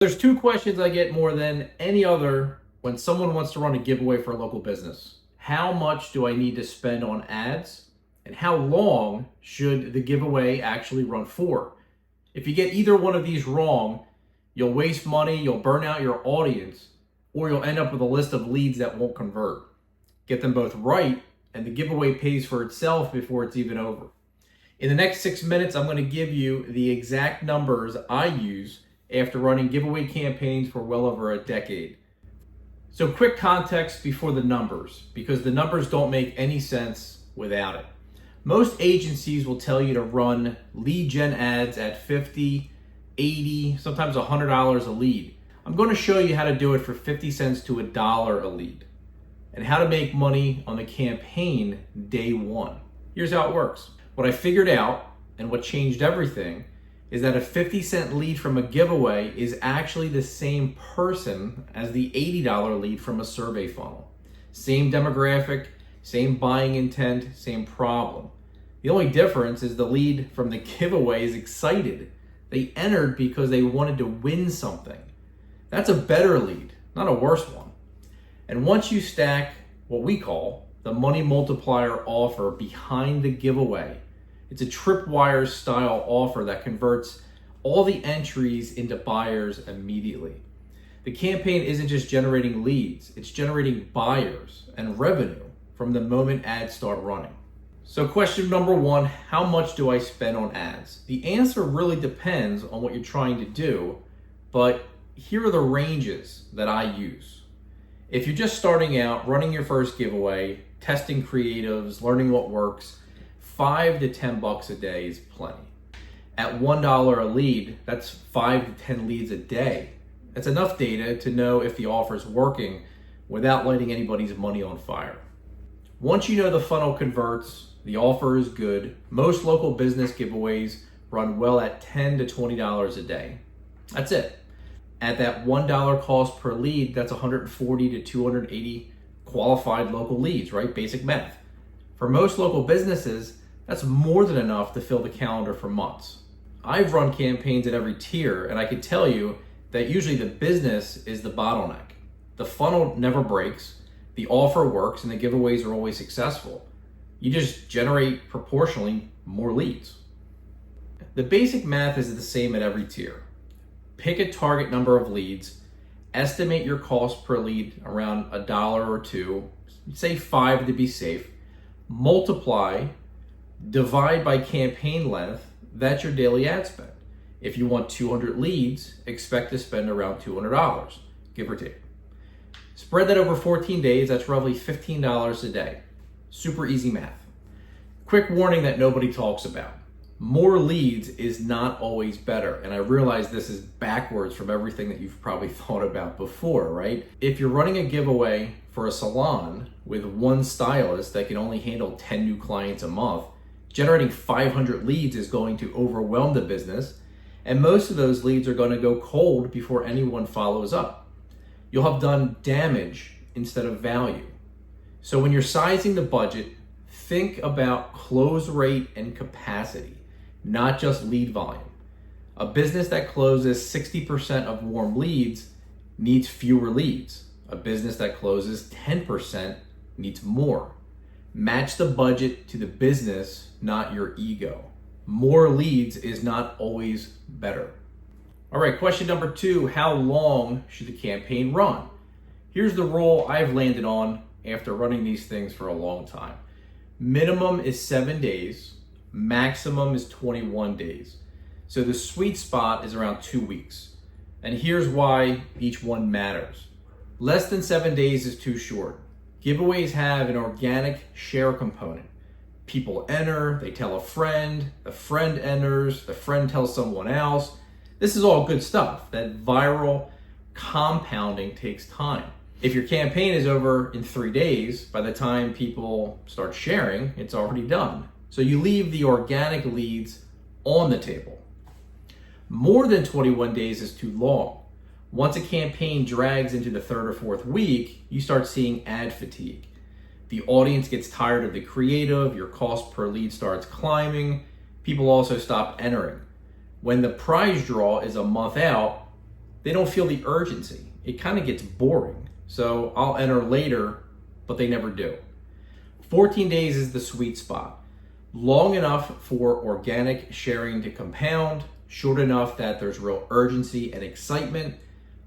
There's two questions I get more than any other when someone wants to run a giveaway for a local business. How much do I need to spend on ads? And how long should the giveaway actually run for? If you get either one of these wrong, you'll waste money, you'll burn out your audience, or you'll end up with a list of leads that won't convert. Get them both right, and the giveaway pays for itself before it's even over. In the next 6 minutes, I'm going to give you the exact numbers I use after running giveaway campaigns for well over a decade. So quick context before the numbers, because the numbers don't make any sense without it. Most agencies will tell you to run lead gen ads at $50, $80, sometimes $100 a lead. I'm going to show you how to do it for 50 cents to $1 a lead and how to make money on the campaign day one. Here's how it works. What I figured out and what changed everything is that a 50-cent lead from a giveaway is actually the same person as the $80 lead from a survey funnel. Same demographic, same buying intent, same problem. The only difference is the lead from the giveaway is excited. They entered because they wanted to win something. That's a better lead, not a worse one. And once you stack what we call the Money Multiplier Offer behind the giveaway, it's a tripwire style offer that converts all the entries into buyers immediately. The campaign isn't just generating leads, it's generating buyers and revenue from the moment ads start running. So question number one, how much do I spend on ads? The answer really depends on what you're trying to do, but here are the ranges that I use. If you're just starting out, running your first giveaway, testing creatives, learning what works, $5 to $10 a day is plenty. At $1 a lead, that's 5 to 10 leads a day. That's enough data to know if the offer is working without lighting anybody's money on fire. Once you know the funnel converts, the offer is good, most local business giveaways run well at $10 to $20 a day. That's it. At that $1 cost per lead, that's 140 to 280 qualified local leads, right? Basic math. For most local businesses, that's more than enough to fill the calendar for months. I've run campaigns at every tier, and I can tell you that usually the business is the bottleneck. The funnel never breaks, the offer works, and the giveaways are always successful. You just generate proportionally more leads. The basic math is the same at every tier. Pick a target number of leads, estimate your cost per lead around $1 or $2, say 5 to be safe, multiply, divide by campaign length, that's your daily ad spend. If you want 200 leads, expect to spend around $200, give or take. Spread that over 14 days, that's roughly $15 a day. Super easy math. Quick warning that nobody talks about. More leads is not always better, and I realize this is backwards from everything that you've probably thought about before, right? If you're running a giveaway for a salon with one stylist that can only handle 10 new clients a month, generating 500 leads is going to overwhelm the business, and most of those leads are going to go cold before anyone follows up. You'll have done damage instead of value. So when you're sizing the budget, think about close rate and capacity, not just lead volume. A business that closes 60% of warm leads needs fewer leads. A business that closes 10% needs more. Match the budget to the business, not your ego. More leads is not always better. All right, question number two, how long should the campaign run? Here's the rule I've landed on after running these things for a long time. Minimum is 7 days, maximum is 21 days. So the sweet spot is around 2 weeks. And here's why each one matters. Less than 7 days is too short. Giveaways have an organic share component. People enter, they tell a friend, the friend enters, the friend tells someone else. This is all good stuff. That viral compounding takes time. If your campaign is over in 3 days, by the time people start sharing, it's already done. So you leave the organic leads on the table. More than 21 days is too long. Once a campaign drags into the third or fourth week, you start seeing ad fatigue. The audience gets tired of the creative, your cost per lead starts climbing, people also stop entering. When the prize draw is a month out, they don't feel the urgency. It kind of gets boring. So I'll enter later, but they never do. 14 days is the sweet spot. Long enough for organic sharing to compound, short enough that there's real urgency and excitement,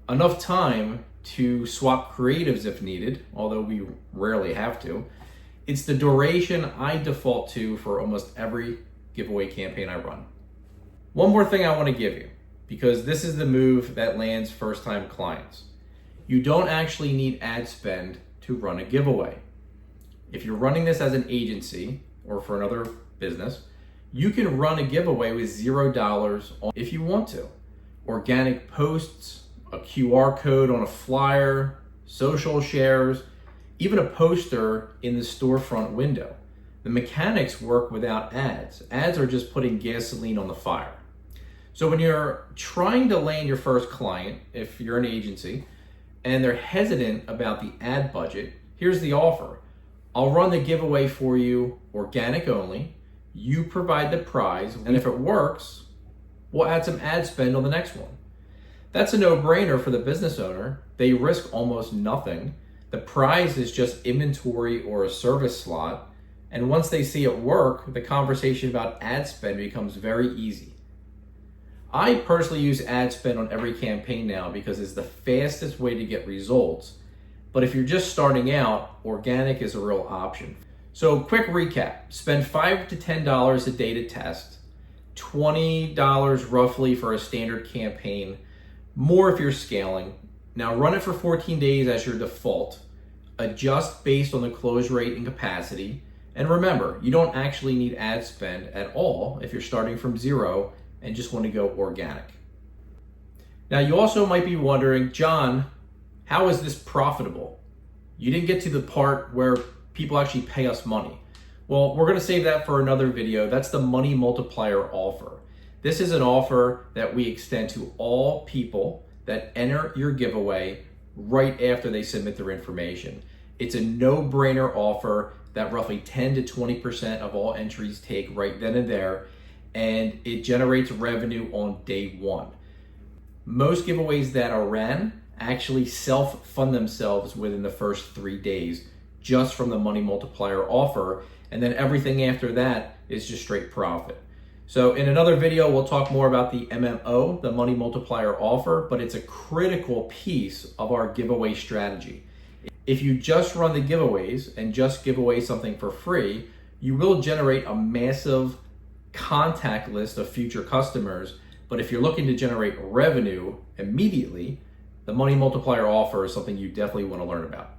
enough time to swap creatives if needed, although we rarely have to. It's the duration I default to for almost every giveaway campaign I run. One more thing I want to give you, because this is the move that lands first-time clients. You don't actually need ad spend to run a giveaway. If you're running this as an agency or for another business, you can run a giveaway with $0 if you want to. Organic posts, a QR code on a flyer, social shares, even a poster in the storefront window. The mechanics work without ads. Ads are just putting gasoline on the fire. So when you're trying to land your first client, if you're an agency, and they're hesitant about the ad budget, here's the offer. I'll run the giveaway for you, organic only. You provide the prize, and if it works, we'll add some ad spend on the next one. That's a no-brainer for the business owner. They risk almost nothing. The prize is just inventory or a service slot. And once they see it work, the conversation about ad spend becomes very easy. I personally use ad spend on every campaign now because it's the fastest way to get results. But if you're just starting out, organic is a real option. So quick recap, spend $5 to $10 a day to test, $20 roughly for a standard campaign, more if you're scaling. Now run it for 14 days as your default, adjust based on the close rate and capacity. And remember, you don't actually need ad spend at all if you're starting from zero and just want to go organic. Now you also might be wondering, John, how is this profitable? You didn't get to the part where people actually pay us money. Well, we're going to save that for another video. That's the Money Multiplier Offer. This is an offer that we extend to all people that enter your giveaway right after they submit their information. It's a no-brainer offer that roughly 10 to 20% of all entries take right then and there, and it generates revenue on day one. Most giveaways that are ran actually self-fund themselves within the first 3 days just from the Money Multiplier Offer, and then everything after that is just straight profit. So in another video, we'll talk more about the MMO, the Money Multiplier Offer, but it's a critical piece of our giveaway strategy. If you just run the giveaways and just give away something for free, you will generate a massive contact list of future customers. But if you're looking to generate revenue immediately, the Money Multiplier Offer is something you definitely want to learn about.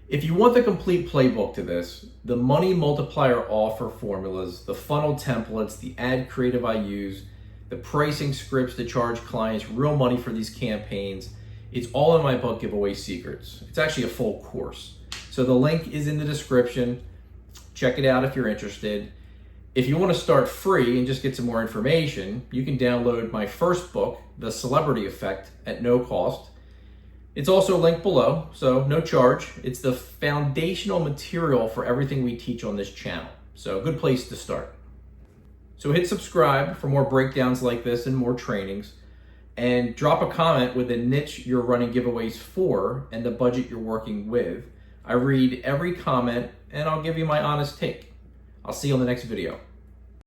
If you want the complete playbook to this, the Money Multiplier Offer formulas, the funnel templates, the ad creative I use, the pricing scripts to charge clients real money for these campaigns, it's all in my book, Giveaway Secrets. It's actually a full course. So the link is in the description. Check it out if you're interested. If you want to start free and just get some more information, you can download my first book, The Celebrity Effect, at no cost. It's also linked below, so no charge. It's the foundational material for everything we teach on this channel. So a good place to start. So hit subscribe for more breakdowns like this and more trainings. And drop a comment with the niche you're running giveaways for and the budget you're working with. I read every comment and I'll give you my honest take. I'll see you on the next video.